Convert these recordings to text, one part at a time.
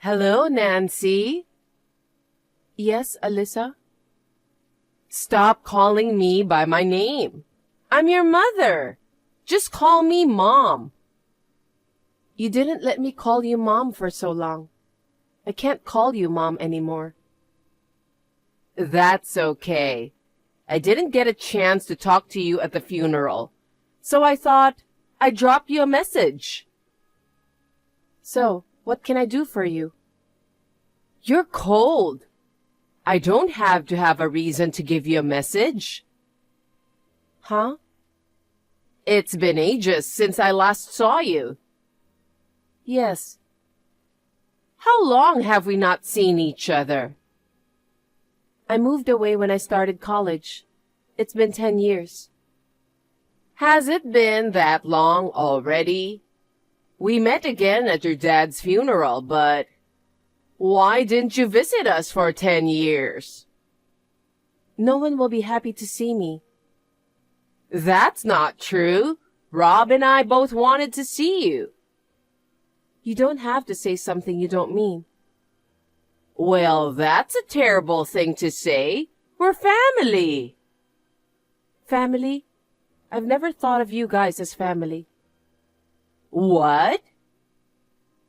Hello, Nancy. Yes, Alyssa? Stop calling me by my name. I'm your mother. Just call me Mom. You didn't let me call you Mom for so long. I can't call you Mom anymore. That's okay. I didn't get a chance to talk to you at the funeral, so I thought I'd drop you a message. So, what can I do for you? You're cold. I don't have to have a reason to give you a message. Huh? It's been ages since I last saw you. Yes. How long have we not seen each other? I moved away when I started college. It's been 10 years. Has it been that long already? We met again at your dad's funeral, but why didn't you visit us for 10 years? No one will be happy to see me. That's not true. Rob and I both wanted to see you. You don't have to say something you don't mean. Well, that's a terrible thing to say. We're family. Family? I've never thought of you guys as family. What?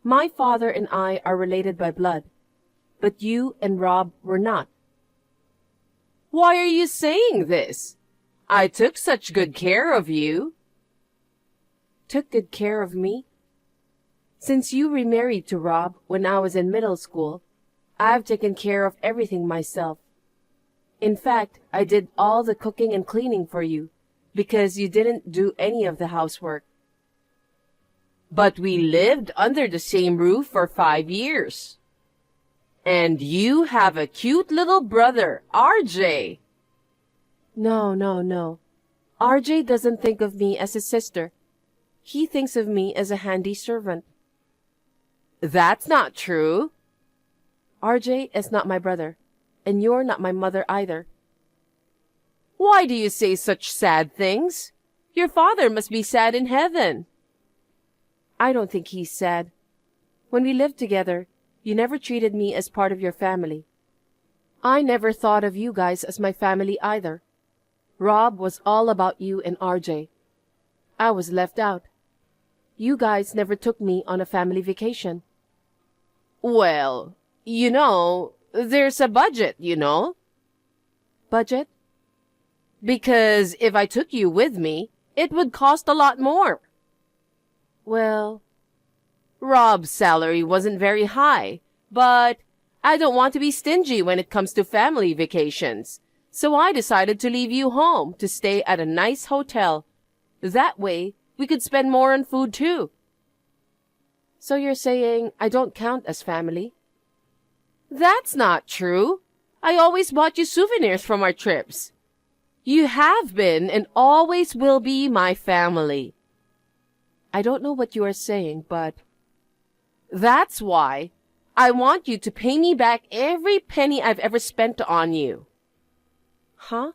My father and I are related by blood, but you and Rob were not. Why are you saying this? I took such good care of you. Took good care of me? Since you remarried to Rob when I was in middle school, I've taken care of everything myself. In fact, I did all the cooking and cleaning for you, because you didn't do any of the housework. But we lived under the same roof for 5 years. And you have a cute little brother, RJ. No. RJ doesn't think of me as his sister. He thinks of me as a handy servant. That's not true. RJ is not my brother, and you're not my mother either. Why do you say such sad things? Your father must be sad in heaven. I don't think he's sad. When we lived together, you never treated me as part of your family. I never thought of you guys as my family either. Rob was all about you and RJ. I was left out. You guys never took me on a family vacation. Well, there's a budget, Budget? Because if I took you with me, it would cost a lot more. Well, Rob's salary wasn't very high, but I don't want to be stingy when it comes to family vacations. So I decided to leave you home to stay at a nice hotel. That way, we could spend more on food too. So you're saying I don't count as family? That's not true. I always bought you souvenirs from our trips. You have been and always will be my family. I don't know what you are saying, but... That's why I want you to pay me back every penny I've ever spent on you. Huh?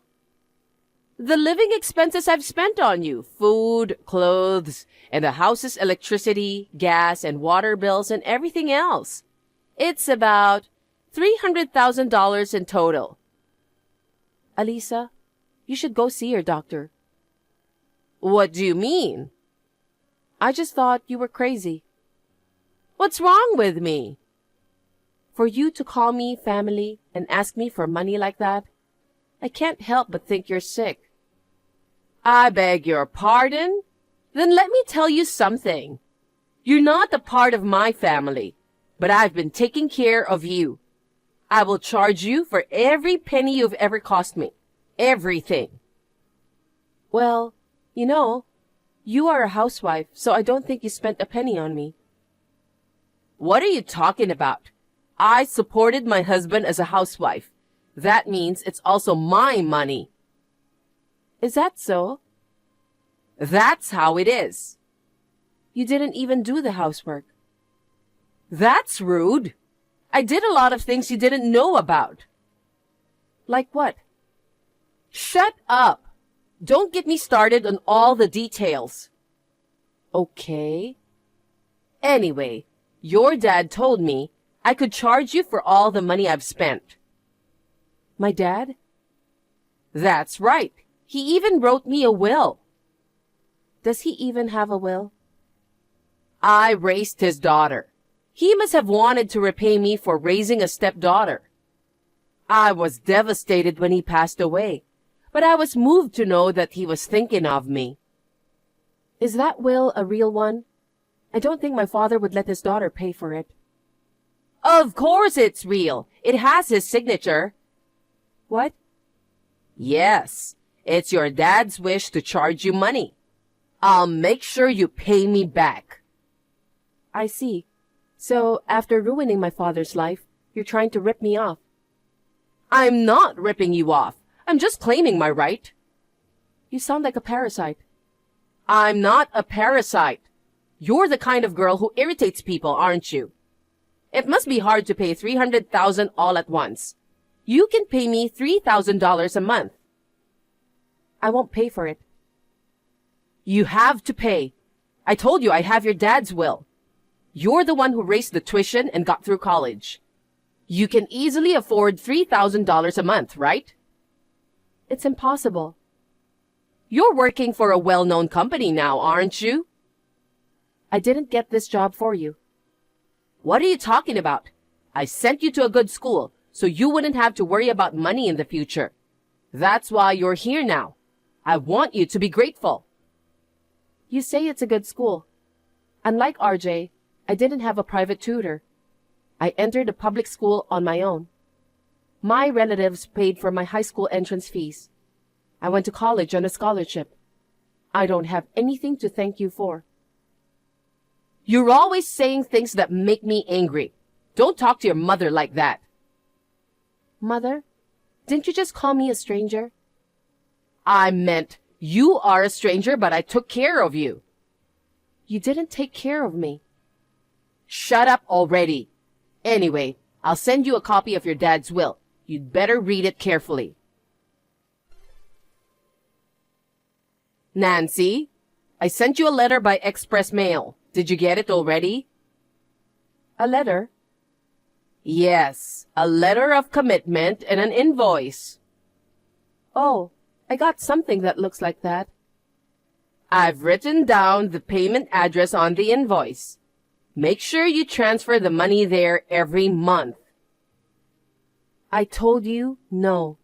The living expenses I've spent on you, food, clothes, and the house's electricity, gas, and water bills, and everything else. It's about $300,000 in total. Alisa, you should go see your doctor. What do you mean? I just thought you were crazy. What's wrong with me? For you to call me family and ask me for money like that, I can't help but think you're sick. I beg your pardon? Then let me tell you something. You're not a part of my family, but I've been taking care of you. I will charge you for every penny you've ever cost me. Everything. Well, you are a housewife, so I don't think you spent a penny on me. What are you talking about? I supported my husband as a housewife. That means it's also my money. Is that so? That's how it is. You didn't even do the housework. That's rude. I did a lot of things you didn't know about. Like what? Shut up. Don't get me started on all the details. Okay. Anyway, your dad told me I could charge you for all the money I've spent. My dad? That's right. He even wrote me a will. Does he even have a will? I raised his daughter. He must have wanted to repay me for raising a stepdaughter. I was devastated when he passed away, but I was moved to know that he was thinking of me. Is that will a real one? I don't think my father would let his daughter pay for it. Of course it's real. It has his signature. What? Yes, it's your dad's wish to charge you money. I'll make sure you pay me back. I see. So, after ruining my father's life, you're trying to rip me off. I'm not ripping you off. I'm just claiming my right. You sound like a parasite. I'm not a parasite. You're the kind of girl who irritates people, aren't you? It must be hard to pay $300,000 all at once. You can pay me $3,000 a month. I won't pay for it. You have to pay. I told you I have your dad's will. You're the one who raised the tuition and got through college. You can easily afford $3,000 a month, right? It's impossible. You're working for a well-known company now, aren't you? I didn't get this job for you. What are you talking about? I sent you to a good school, so you wouldn't have to worry about money in the future. That's why you're here now. I want you to be grateful. You say it's a good school. Unlike RJ, I didn't have a private tutor. I entered a public school on my own. My relatives paid for my high school entrance fees. I went to college on a scholarship. I don't have anything to thank you for. You're always saying things that make me angry. Don't talk to your mother like that. Mother, didn't you just call me a stranger? I meant you are a stranger, but I took care of you. You didn't take care of me. Shut up already. Anyway, I'll send you a copy of your dad's will. You'd better read it carefully. Nancy, I sent you a letter by express mail. Did you get it already? A letter? Yes, a letter of commitment and an invoice. Oh, I got something that looks like that. I've written down the payment address on the invoice. Make sure you transfer the money there every month. I told you no.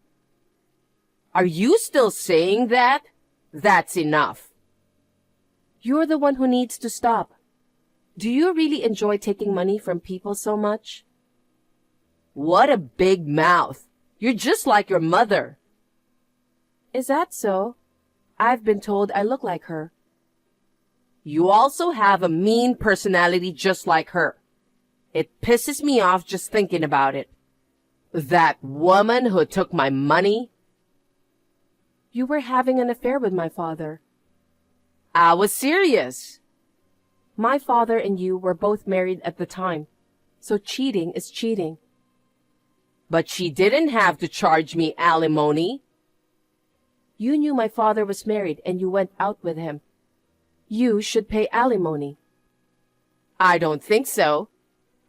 Are you still saying that? That's enough. You're the one who needs to stop. Do you really enjoy taking money from people so much? What a big mouth. You're just like your mother. Is that so? I've been told I look like her. You also have a mean personality just like her. It pisses me off just thinking about it. That woman who took my money. You were having an affair with my father. I was serious. My father and you were both married at the time, so cheating is cheating. But she didn't have to charge me alimony. You knew my father was married and you went out with him. You should pay alimony. I don't think so.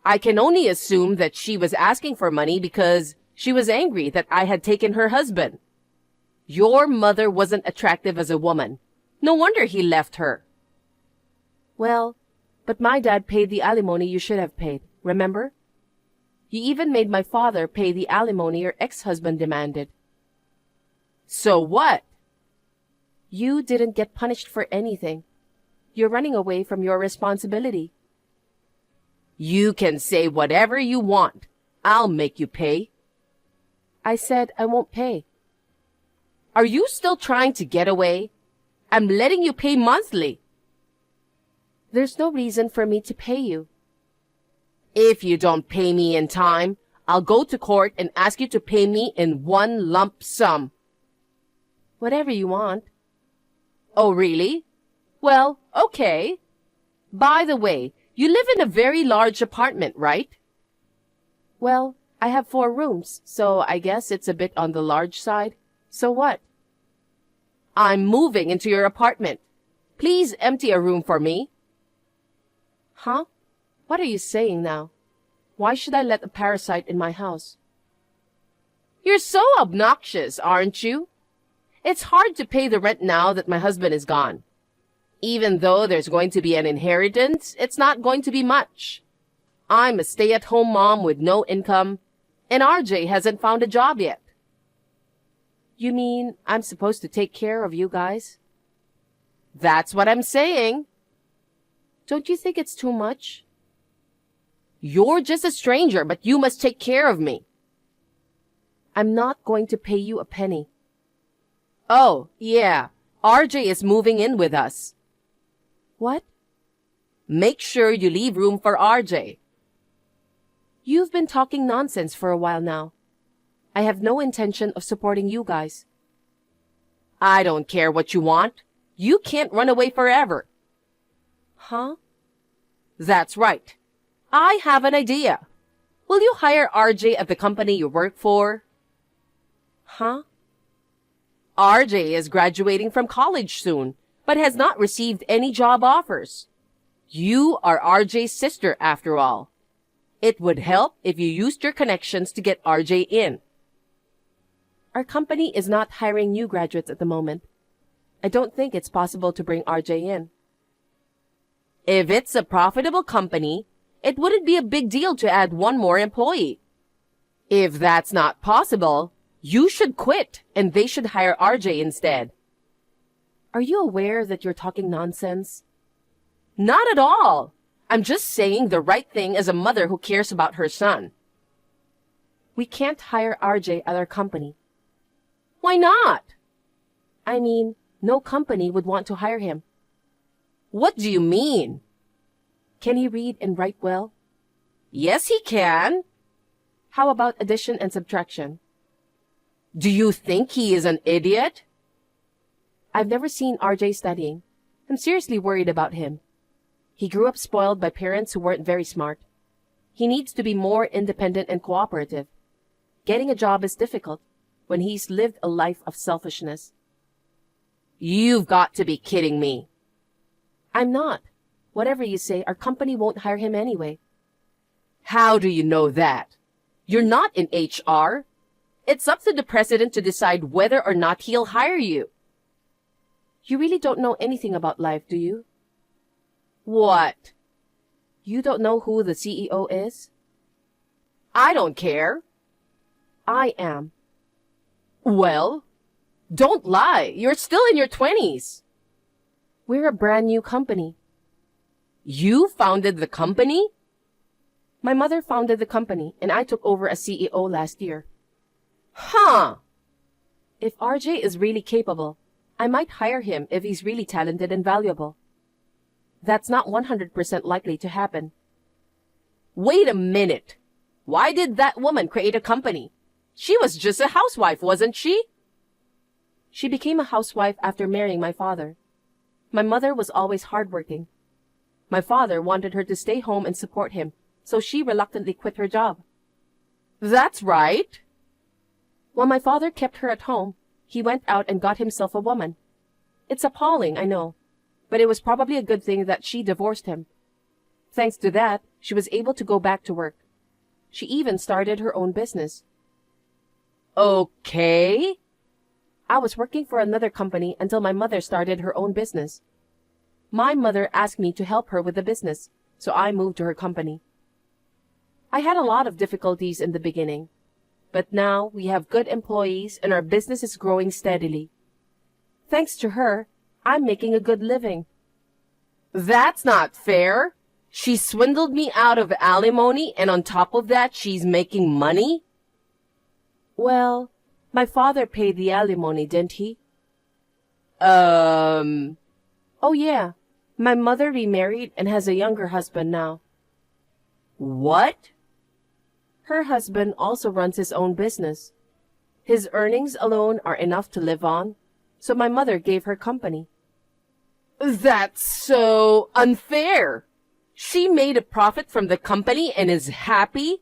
I can only assume that she was asking for money because she was angry that I had taken her husband. Your mother wasn't attractive as a woman. No wonder he left her. Well, but my dad paid the alimony you should have paid, remember? You even made my father pay the alimony your ex-husband demanded. So what? You didn't get punished for anything. You're running away from your responsibility. You can say whatever you want. I'll make you pay. I said I won't pay. Are you still trying to get away? I'm letting you pay monthly. There's no reason for me to pay you. If you don't pay me in time, I'll go to court and ask you to pay me in one lump sum. Whatever you want. Oh, really? Well, okay. By the way, you live in a very large apartment, right? Well, I have 4 rooms, so I guess it's a bit on the large side. So what? I'm moving into your apartment. Please empty a room for me. Huh? What are you saying now? Why should I let a parasite in my house? You're so obnoxious, aren't you? It's hard to pay the rent now that my husband is gone. Even though there's going to be an inheritance, it's not going to be much. I'm a stay-at-home mom with no income, and RJ hasn't found a job yet. You mean I'm supposed to take care of you guys? That's what I'm saying. Don't you think it's too much? You're just a stranger, but you must take care of me. I'm not going to pay you a penny. Oh, yeah. RJ is moving in with us. What? Make sure you leave room for RJ. You've been talking nonsense for a while now. I have no intention of supporting you guys. I don't care what you want. You can't run away forever. Huh? That's right. I have an idea. Will you hire RJ at the company you work for? Huh? RJ is graduating from college soon, but has not received any job offers. You are RJ's sister, after all. It would help if you used your connections to get RJ in. Our company is not hiring new graduates at the moment. I don't think it's possible to bring RJ in. If it's a profitable company, it wouldn't be a big deal to add one more employee. If that's not possible, you should quit and they should hire RJ instead. Are you aware that you're talking nonsense? Not at all. I'm just saying the right thing as a mother who cares about her son. We can't hire RJ at our company. Why not? I mean, no company would want to hire him. What do you mean? Can he read and write well? Yes, he can. How about addition and subtraction? Do you think he is an idiot? I've never seen RJ studying. I'm seriously worried about him. He grew up spoiled by parents who weren't very smart. He needs to be more independent and cooperative. Getting a job is difficult when he's lived a life of selfishness. You've got to be kidding me. I'm not. Whatever you say, our company won't hire him anyway. How do you know that? You're not in HR. It's up to the president to decide whether or not he'll hire you. You really don't know anything about life, do you? What? You don't know who the CEO is? I don't care. I am. Well, don't lie. You're still in your 20s. We're a brand new company. You founded the company? My mother founded the company, and I took over as CEO last year. Huh. If RJ is really capable, I might hire him if he's really talented and valuable. That's not 100% likely to happen. Wait a minute. Why did that woman create a company? She was just a housewife, wasn't she? She became a housewife after marrying my father. My mother was always hardworking. My father wanted her to stay home and support him, so she reluctantly quit her job. That's right. While my father kept her at home, he went out and got himself a woman. It's appalling, I know, but it was probably a good thing that she divorced him. Thanks to that, she was able to go back to work. She even started her own business. Okay. I was working for another company until my mother started her own business. My mother asked me to help her with the business, so I moved to her company. I had a lot of difficulties in the beginning, but now we have good employees and our business is growing steadily. Thanks to her, I'm making a good living. That's not fair. She swindled me out of alimony, and on top of that, she's making money? Well, my father paid the alimony, didn't he? Oh yeah. My mother remarried and has a younger husband now. What? Her husband also runs his own business. His earnings alone are enough to live on, so my mother gave her company. That's so unfair. She made a profit from the company and is happy?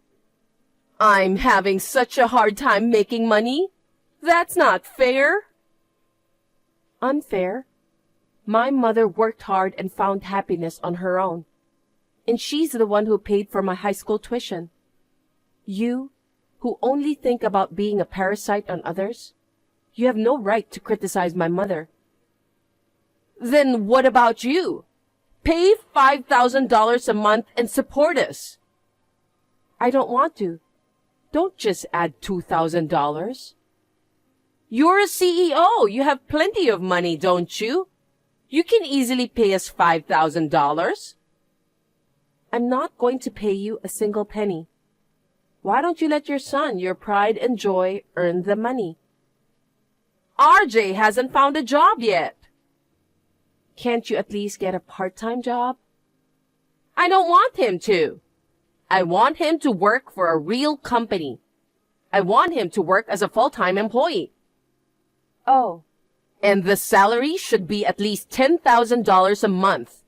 I'm having such a hard time making money. That's not fair. Unfair? My mother worked hard and found happiness on her own. And she's the one who paid for my high school tuition. You, who only think about being a parasite on others? You have no right to criticize my mother. Then what about you? Pay $5,000 a month and support us. I don't want to. Don't just add $2,000. You're a CEO. You have plenty of money, don't you? You can easily pay us $5,000. I'm not going to pay you a single penny. Why don't you let your son, your pride and joy, earn the money? RJ hasn't found a job yet. Can't you at least get a part-time job? I don't want him to. I want him to work for a real company. I want him to work as a full-time employee. Oh. And the salary should be at least $10,000 a month.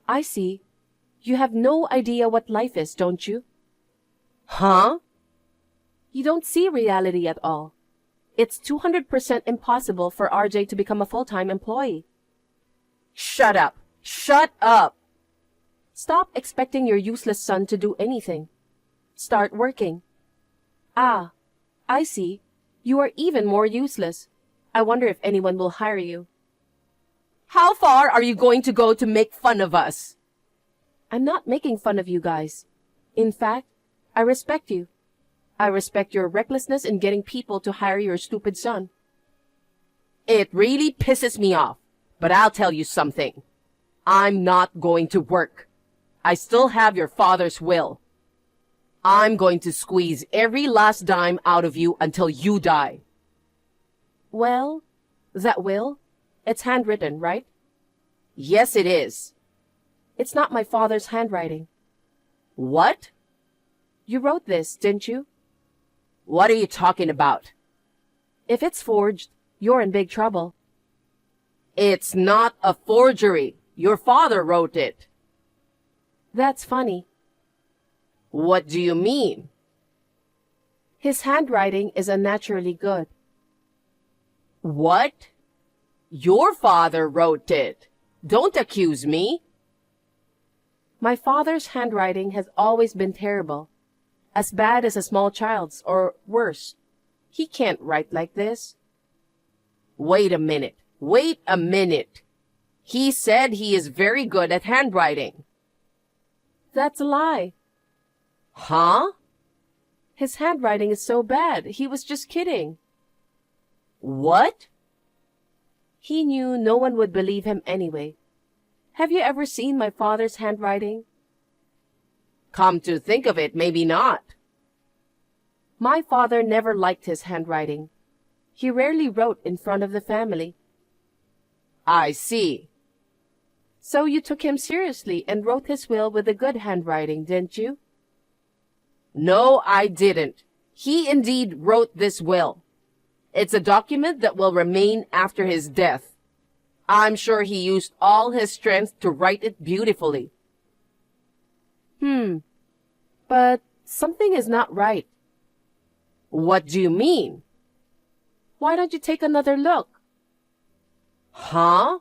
I see. You have no idea what life is, don't you? Huh? You don't see reality at all. It's 200% impossible for RJ to become a full-time employee. Shut up. Shut up. Stop expecting your useless son to do anything. Start working. Ah, I see. You are even more useless. I wonder if anyone will hire you. How far are you going to go to make fun of us? I'm not making fun of you guys. In fact, I respect you. I respect your recklessness in getting people to hire your stupid son. It really pisses me off, but I'll tell you something. I'm not going to work. I still have your father's will. I'm going to squeeze every last dime out of you until you die. Well, that will? It's handwritten, right? Yes, it is. It's not my father's handwriting. What? You wrote this, didn't you? What are you talking about? If it's forged, you're in big trouble. It's not a forgery. Your father wrote it. That's funny. What do you mean? His handwriting is unnaturally good. What? Your father wrote it. Don't accuse me. My father's handwriting has always been terrible. As bad as a small child's, or worse. He can't write like this. Wait a minute. Wait a minute. He said he is very good at handwriting. That's a lie. Huh? His handwriting is so bad. He was just kidding. What? He knew no one would believe him anyway. Have you ever seen my father's handwriting? Come to think of it, maybe not. My father never liked his handwriting. He rarely wrote in front of the family. I see. So you took him seriously and wrote his will with a good handwriting, didn't you? No, I didn't. He indeed wrote this will. It's a document that will remain after his death. I'm sure he used all his strength to write it beautifully. But something is not right. What do you mean? Why don't you take another look? Huh?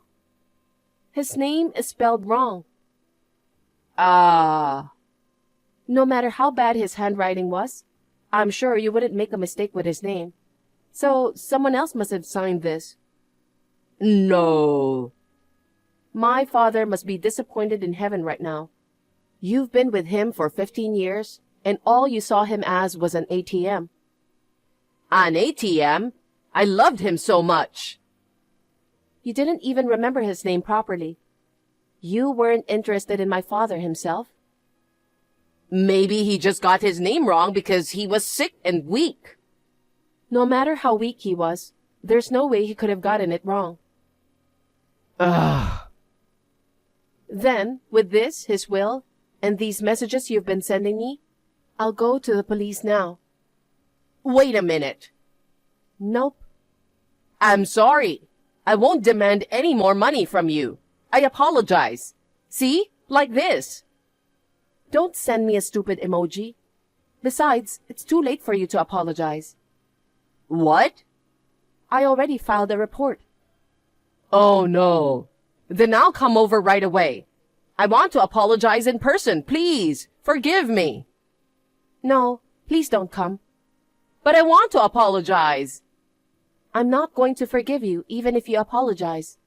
His name is spelled wrong. Ah. No matter how bad his handwriting was, I'm sure you wouldn't make a mistake with his name. So someone else must have signed this. No. My father must be disappointed in heaven right now. You've been with him for 15 years, and all you saw him as was an ATM. An ATM? I loved him so much. You didn't even remember his name properly. You weren't interested in my father himself. Maybe he just got his name wrong because he was sick and weak. No matter how weak he was, there's no way he could have gotten it wrong. Ugh. Then, with this, his will, and these messages you've been sending me, I'll go to the police now. Wait a minute. Nope. I'm sorry. I won't demand any more money from you. I apologize. See? Like this. Don't send me a stupid emoji. Besides, it's too late for you to apologize. What? I already filed a report. Oh no. Then I'll come over right away. I want to apologize in person, please. Forgive me. No, please don't come. But I want to apologize. I'm not going to forgive you even if you apologize.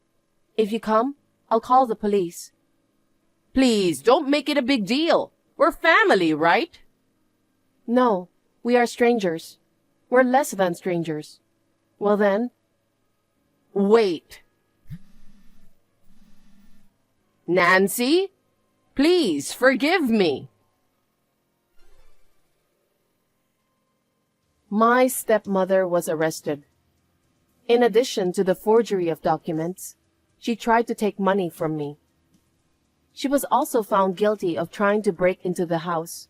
If you come, I'll call the police. Please, don't make it a big deal. We're family, right? No, we are strangers. We're less than strangers. Well then, Wait. Nancy, please forgive me. my stepmother was arrested. In addition to the forgery of documents, she tried to take money from me. She was also found guilty of trying to break into the house.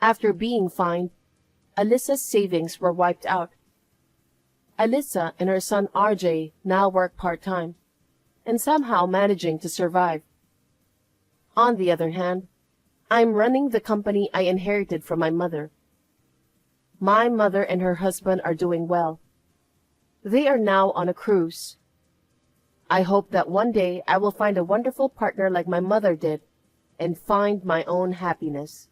After being fined, Alyssa's savings were wiped out. Alyssa and her son RJ now work part-time and somehow managing to survive. On the other hand, I'm running the company I inherited from my mother. My mother and her husband are doing well. They are now on a cruise. I hope that one day I will find a wonderful partner like my mother did and find my own happiness.